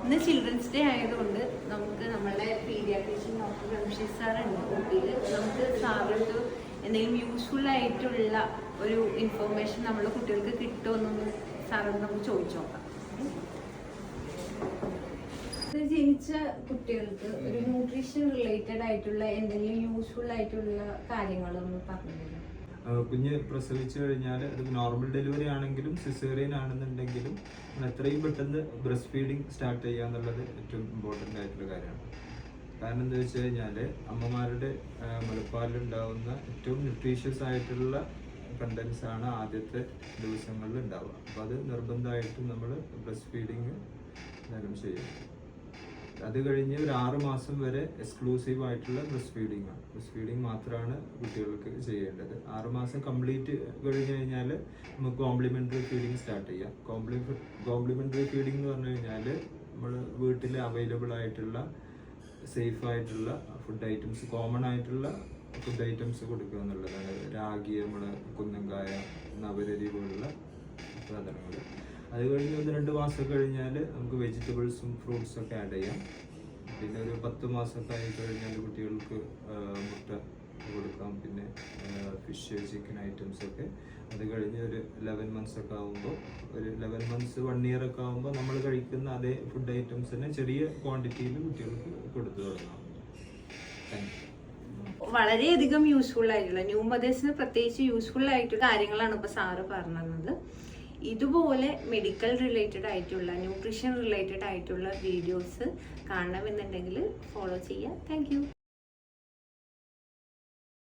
ഇന്ന് children's day ആയതുകൊണ്ട് നമുക്ക് നമ്മളെ പീഡിയാട്രീഷ്യൻ ഡോക്ടർ റംഷീദ് സാറുണ്ട് ഊട്ടിയിൽ. നമുക്ക് സാറിട്ട് എന്തെങ്കിലും യൂസ്ഫുൾ ആയിട്ടുള്ള ഒരു ഇൻഫോർമേഷൻ നമ്മളെ കുട്ടികൾക്ക് കിട്ടുമെന്നൊന്ന് സാറോട് നമുക്ക് ചോദിച്ചു നോക്കാം. ജനിച്ച കുട്ടികൾക്ക് ഒരു ന്യൂട്രീഷൻ റിലേറ്റഡ് ആയിട്ടുള്ള എന്തെങ്കിലും യൂസ്ഫുൾ ആയിട്ടുള്ള കാര്യങ്ങളൊന്ന് പറഞ്ഞു. കുഞ്ഞ് പ്രസവിച്ചു കഴിഞ്ഞാൽ അത് നോർമൽ ഡെലിവറി ആണെങ്കിലും സിസേറിയൻ ആണെന്നുണ്ടെങ്കിലും എത്രയും പെട്ടെന്ന് ബ്രസ്റ്റ് ഫീഡിങ് സ്റ്റാർട്ട് ചെയ്യുക എന്നുള്ളത് ഏറ്റവും ഇമ്പോർട്ടൻ്റ് ആയിട്ടുള്ള കാര്യമാണ്. കാരണം എന്താ വെച്ച് കഴിഞ്ഞാൽ അമ്മമാരുടെ മുലപ്പാലിലുണ്ടാവുന്ന ഏറ്റവും ന്യൂട്രീഷ്യസ് ആയിട്ടുള്ള കണ്ടൻസ് ആണ് ആദ്യത്തെ ദിവസങ്ങളിൽ ഉണ്ടാവുക. അപ്പോൾ അത് നിർബന്ധമായിട്ടും നമ്മൾ ബ്രസ്റ്റ് ഫീഡിങ് എന്തായാലും ചെയ്യും. അത് കഴിഞ്ഞ് ഒരു 6 മാസം വരെ എക്സ്ക്ലൂസീവ് ആയിട്ടുള്ള ബ്രസ്റ്റ് ഫീഡിംഗ് ആണ്. ബ്രസ്റ്റ് ഫീഡിങ് മാത്രമാണ് കുട്ടികൾക്ക് ചെയ്യേണ്ടത്. 6 മാസം കംപ്ലീറ്റ് കഴിഞ്ഞ് കഴിഞ്ഞാൽ നമുക്ക് കോംപ്ലിമെൻ്ററി ഫീഡിങ് സ്റ്റാർട്ട് ചെയ്യാം. കോംപ്ലിമെൻ്ററി ഫീഡിംഗ് എന്ന് പറഞ്ഞു കഴിഞ്ഞാൽ നമ്മൾ വീട്ടിൽ അവൈലബിൾ ആയിട്ടുള്ള സേഫ് ആയിട്ടുള്ള ഫുഡ് ഐറ്റംസ്, കോമൺ ആയിട്ടുള്ള ഫുഡ് ഐറ്റംസ് കൊടുക്കുക എന്നുള്ളതാണ്. രാഗി, നമ്മൾ കുന്നങ്കായ, നവരരി പോലുള്ള സാധനങ്ങൾ. അത് കഴിഞ്ഞ് 1-2 മാസം കഴിഞ്ഞാൽ നമുക്ക് വെജിറ്റബിൾസും ഫ്രൂട്ട്സും ഒക്കെ ആഡ് ചെയ്യാം. പിന്നെ ഒരു 10 മാസമൊക്കെ ആയി കഴിഞ്ഞാൽ കുട്ടികൾക്ക് മുട്ട കൊടുക്കാം. പിന്നെ ഫിഷ്, ചിക്കൻ ഐറ്റംസ് ഒക്കെ. അത് കഴിഞ്ഞ് ഒരു 11 മന്ത്സ് ഒക്കെ ആകുമ്പോൾ, ഒരു 11 മന്ത്സ് 1 ഇയർ ഒക്കെ ആകുമ്പോൾ നമ്മൾ കഴിക്കുന്ന അതേ ഫുഡ് ഐറ്റംസ് തന്നെ ചെറിയ ക്വാണ്ടിറ്റിയിൽ കുട്ടികൾക്ക് കൊടുത്തു തുടങ്ങാം. Thank you. വളരെയധികം യൂസ്ഫുൾ ആയിട്ടുള്ള ന്യൂ മദേഴ്സിന് പ്രത്യേകിച്ച് യൂസ്ഫുൾ ആയിട്ടുള്ള കാര്യങ്ങളാണ് ഇപ്പോൾ സാറ് പറഞ്ഞത്. ഇതുപോലെ മെഡിക്കൽ റിലേറ്റഡ് ആയിട്ടുള്ള ന്യൂട്രീഷൻ റിലേറ്റഡ് ആയിട്ടുള്ള വീഡിയോസ് കാണണമെന്നുണ്ടെങ്കിൽ ഫോളോ ചെയ്യുക. Thank you.